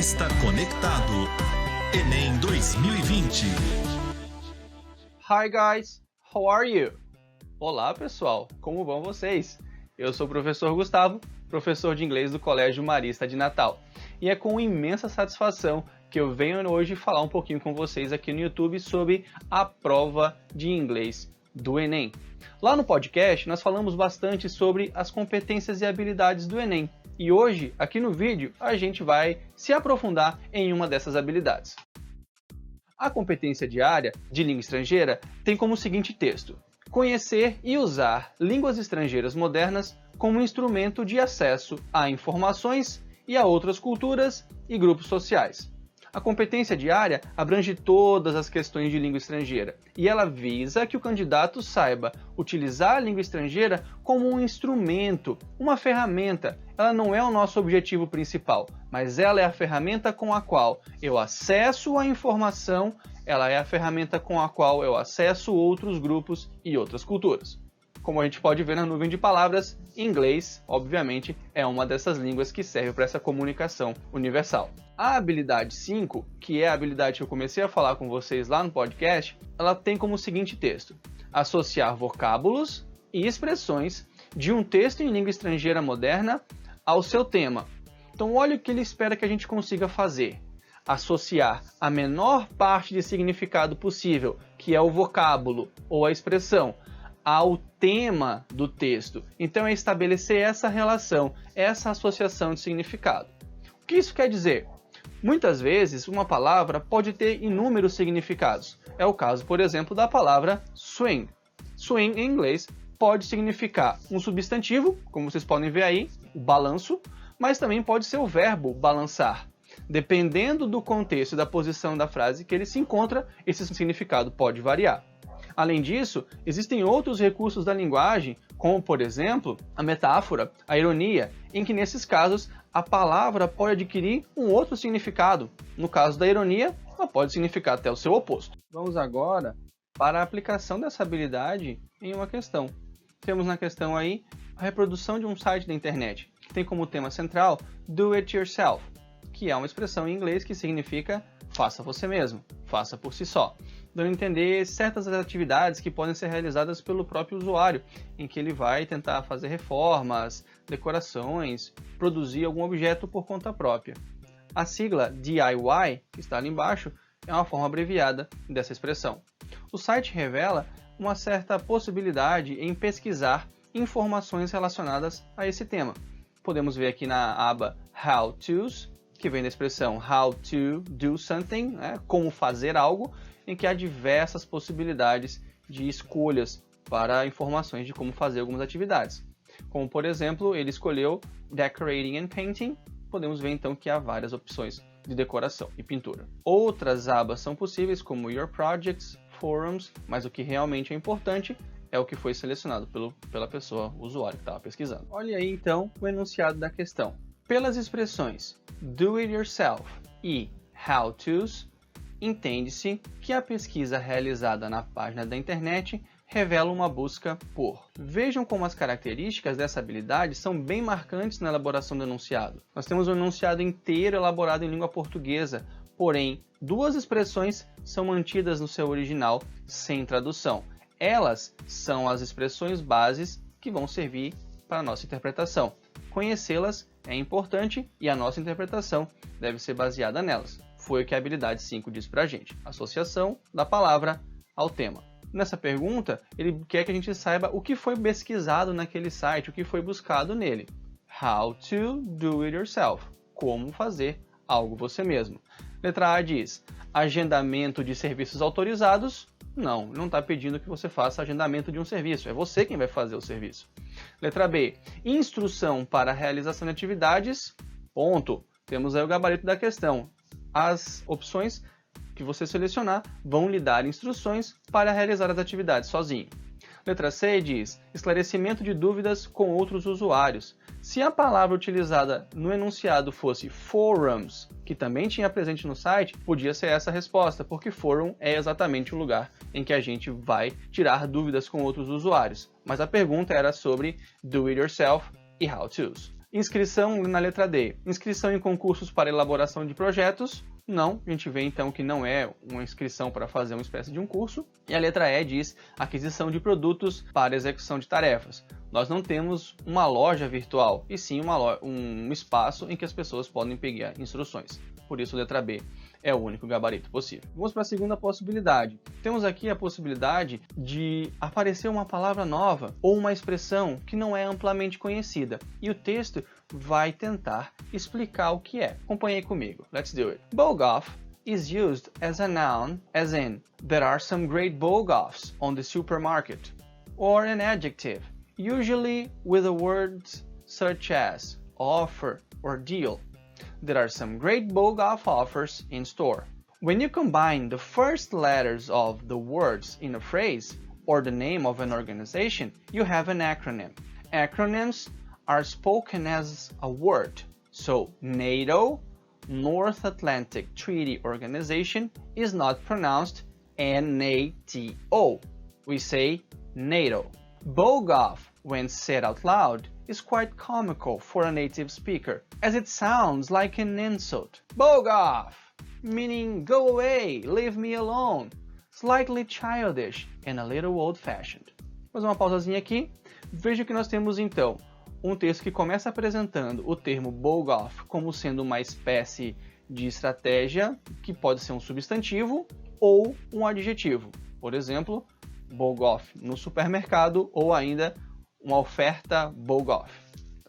Está conectado. Enem 2020. Hi guys, how are you? Olá pessoal, como vão vocês? Eu sou o professor Gustavo, professor de inglês do Colégio Marista de Natal. E é com imensa satisfação que eu venho hoje falar um pouquinho com vocês aqui no YouTube sobre a prova de inglês do Enem. Lá no podcast nós falamos bastante sobre as competências e habilidades do Enem. E hoje, aqui no vídeo, a gente vai se aprofundar em uma dessas habilidades. A competência diária de língua estrangeira tem como seguinte texto: conhecer e usar línguas estrangeiras modernas como instrumento de acesso a informações e a outras culturas e grupos sociais. A competência diária abrange todas as questões de língua estrangeira e ela visa que o candidato saiba utilizar a língua estrangeira como um instrumento, uma ferramenta. Ela não é o nosso objetivo principal, mas ela é a ferramenta com a qual eu acesso a informação, ela é a ferramenta com a qual eu acesso outros grupos e outras culturas. Como a gente pode ver na nuvem de palavras, inglês, obviamente, é uma dessas línguas que serve para essa comunicação universal. A habilidade 5, que é a habilidade que eu comecei a falar com vocês lá no podcast, ela tem como seguinte texto: associar vocábulos e expressões de um texto em língua estrangeira moderna ao seu tema. Então olha o que ele espera que a gente consiga fazer. Associar a menor parte de significado possível, que é o vocábulo ou a expressão, ao tema do texto. Então é estabelecer essa relação, essa associação de significado. O que isso quer dizer? Muitas vezes uma palavra pode ter inúmeros significados. É o caso, por exemplo, da palavra swing. Swing em inglês pode significar um substantivo, como vocês podem ver aí, o balanço, mas também pode ser o verbo balançar. Dependendo do contexto e da posição da frase que ele se encontra, esse significado pode variar. Além disso, existem outros recursos da linguagem, como, por exemplo, a metáfora, a ironia, em que, nesses casos, a palavra pode adquirir um outro significado. No caso da ironia, ela pode significar até o seu oposto. Vamos agora para a aplicação dessa habilidade em uma questão. Temos na questão aí a reprodução de um site da internet, que tem como tema central Do It Yourself, que é uma expressão em inglês que significa faça você mesmo, faça por si só, dando a entender certas atividades que podem ser realizadas pelo próprio usuário, em que ele vai tentar fazer reformas, decorações, produzir algum objeto por conta própria. A sigla DIY, que está ali embaixo, é uma forma abreviada dessa expressão. O site revela uma certa possibilidade em pesquisar informações relacionadas a esse tema. Podemos ver aqui na aba How To's, que vem da expressão how to do something, como fazer algo, em que há diversas possibilidades de escolhas para informações de como fazer algumas atividades. Como, por exemplo, ele escolheu Decorating and Painting, podemos ver então que há várias opções de decoração e pintura. Outras abas são possíveis, como Your Projects, Forums, mas o que realmente é importante é o que foi selecionado pela pessoa, o usuário que estava pesquisando. Olha aí então o enunciado da questão. Pelas expressões do it yourself e how to's, entende-se que a pesquisa realizada na página da internet revela uma busca por. Vejam como as características dessa habilidade são bem marcantes na elaboração do enunciado. Nós temos um enunciado inteiro elaborado em língua portuguesa, porém, duas expressões são mantidas no seu original sem tradução. Elas são as expressões bases que vão servir para a nossa interpretação. Conhecê-las é importante e a nossa interpretação deve ser baseada nelas. Foi o que a habilidade 5 diz pra gente. Associação da palavra ao tema. Nessa pergunta, ele quer que a gente saiba o que foi pesquisado naquele site, o que foi buscado nele. How to do it yourself. Como fazer algo você mesmo. Letra A diz: agendamento de serviços autorizados. Não está pedindo que você faça agendamento de um serviço. É você quem vai fazer o serviço. Letra B, instrução para a realização de atividades, ponto. Temos aí o gabarito da questão. As opções que você selecionar vão lhe dar instruções para realizar as atividades sozinho. Letra C diz, esclarecimento de dúvidas com outros usuários. Se a palavra utilizada no enunciado fosse forums, que também tinha presente no site, podia ser essa a resposta, porque forum é exatamente o lugar em que a gente vai tirar dúvidas com outros usuários. Mas a pergunta era sobre do it yourself e how to's. Inscrição na letra D. Inscrição em concursos para elaboração de projetos. Não, a gente vê então que não é uma inscrição para fazer uma espécie de um curso. E a letra E diz aquisição de produtos para execução de tarefas. Nós não temos uma loja virtual, e sim um espaço em que as pessoas podem pegar instruções. Por isso, a letra B é o único gabarito possível. Vamos para a segunda possibilidade. Temos aqui a possibilidade de aparecer uma palavra nova ou uma expressão que não é amplamente conhecida. E o texto vai tentar explicar o que é. Acompanhe comigo. Let's do it. Bog-off is used as a noun, as in, there are some great bog-offs on the supermarket. Or an adjective, usually with the words such as offer or deal. There are some great bog-off offers in store. When you combine the first letters of the words in a phrase or the name of an organization, you have an acronym. Acronyms are spoken as a word. So NATO, North Atlantic Treaty Organization, is not pronounced NATO. We say NATO. Bog-off, when said out loud, is quite comical for a native speaker, as it sounds like an insult. Bog-off, meaning go away, leave me alone. Slightly childish and a little old-fashioned. Vou fazer uma pausazinha aqui. Veja que nós temos então um texto que começa apresentando o termo bog-off como sendo uma espécie de estratégia que pode ser um substantivo ou um adjetivo. Por exemplo, bog-off no supermercado ou ainda uma oferta bog-off,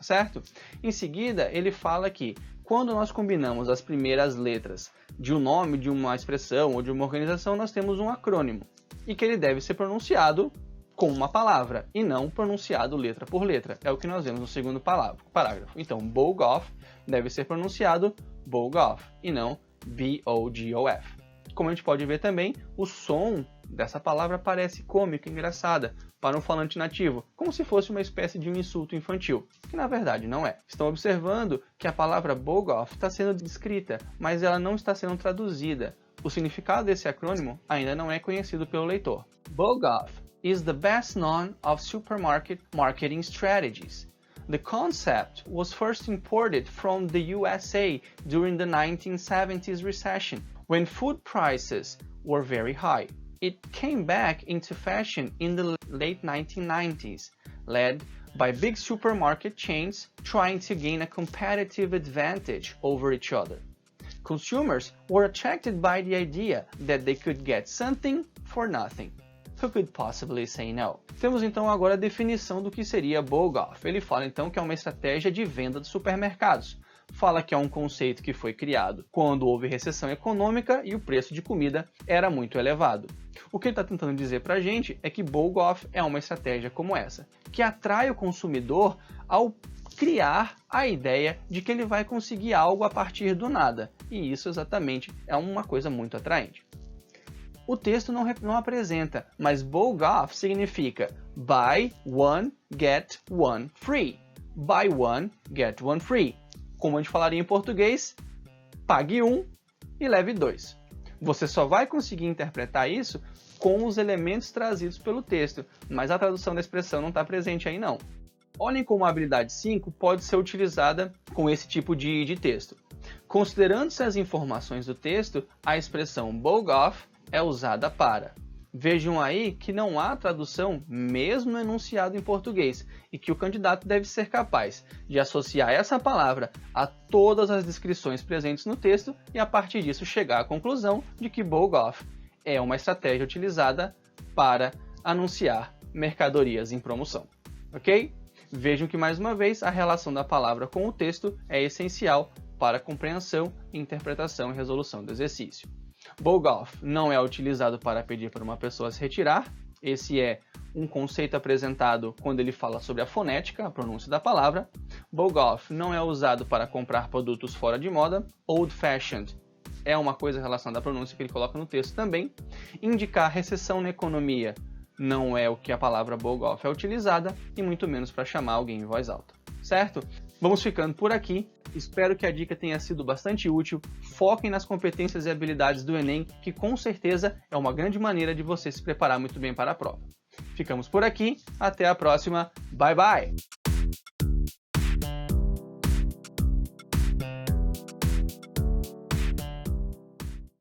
certo? Em seguida, ele fala que quando nós combinamos as primeiras letras de um nome, de uma expressão ou de uma organização, nós temos um acrônimo e que ele deve ser pronunciado com uma palavra e não pronunciado letra por letra. É o que nós vemos no segundo parágrafo. Então, bog-off deve ser pronunciado bog-off e não B-O-G-O-F. Como a gente pode ver também, o som dessa palavra parece cômica e engraçada para um falante nativo, como se fosse uma espécie de um insulto infantil, que na verdade não é. Estão observando que a palavra bog-off está sendo descrita, mas ela não está sendo traduzida. O significado desse acrônimo ainda não é conhecido pelo leitor. Bog-off is the best known of supermarket marketing strategies. The concept was first imported from the USA during the 1970s recession, when food prices were very high. It came back into fashion in the late 1990s, led by big supermarket chains trying to gain a competitive advantage over each other. Consumers were attracted by the idea that they could get something for nothing. Who could possibly say no? Temos então agora a definição do que seria bog-off. Ele fala então que é uma estratégia de venda de supermercados. Fala que é um conceito que foi criado quando houve recessão econômica e o preço de comida era muito elevado. O que ele está tentando dizer para a gente é que bog-off é uma estratégia como essa, que atrai o consumidor ao criar a ideia de que ele vai conseguir algo a partir do nada. E isso exatamente é uma coisa muito atraente. O texto não apresenta, mas bog-off significa buy one, get one free. Buy one, get one free. Como a gente falaria em português, pague um e leve dois. Você só vai conseguir interpretar isso com os elementos trazidos pelo texto, mas a tradução da expressão não está presente aí não. Olhem como a habilidade 5 pode ser utilizada com esse tipo de texto. Considerando-se as informações do texto, a expressão bog-off é usada para. Vejam aí que não há tradução mesmo no enunciado em português e que o candidato deve ser capaz de associar essa palavra a todas as descrições presentes no texto e a partir disso chegar à conclusão de que bog-off é uma estratégia utilizada para anunciar mercadorias em promoção. Ok? Vejam que mais uma vez a relação da palavra com o texto é essencial para a compreensão, interpretação e resolução do exercício. Bog-off não é utilizado para pedir para uma pessoa se retirar. Esse é um conceito apresentado quando ele fala sobre a fonética, a pronúncia da palavra. Bog-off não é usado para comprar produtos fora de moda. Old-fashioned é uma coisa relacionada à pronúncia que ele coloca no texto também. Indicar recessão na economia não é o que a palavra bog-off é utilizada e muito menos para chamar alguém em voz alta, certo? Vamos ficando por aqui. Espero que a dica tenha sido bastante útil. Foquem nas competências e habilidades do Enem, que com certeza é uma grande maneira de você se preparar muito bem para a prova. Ficamos por aqui. Até a próxima. Bye, bye!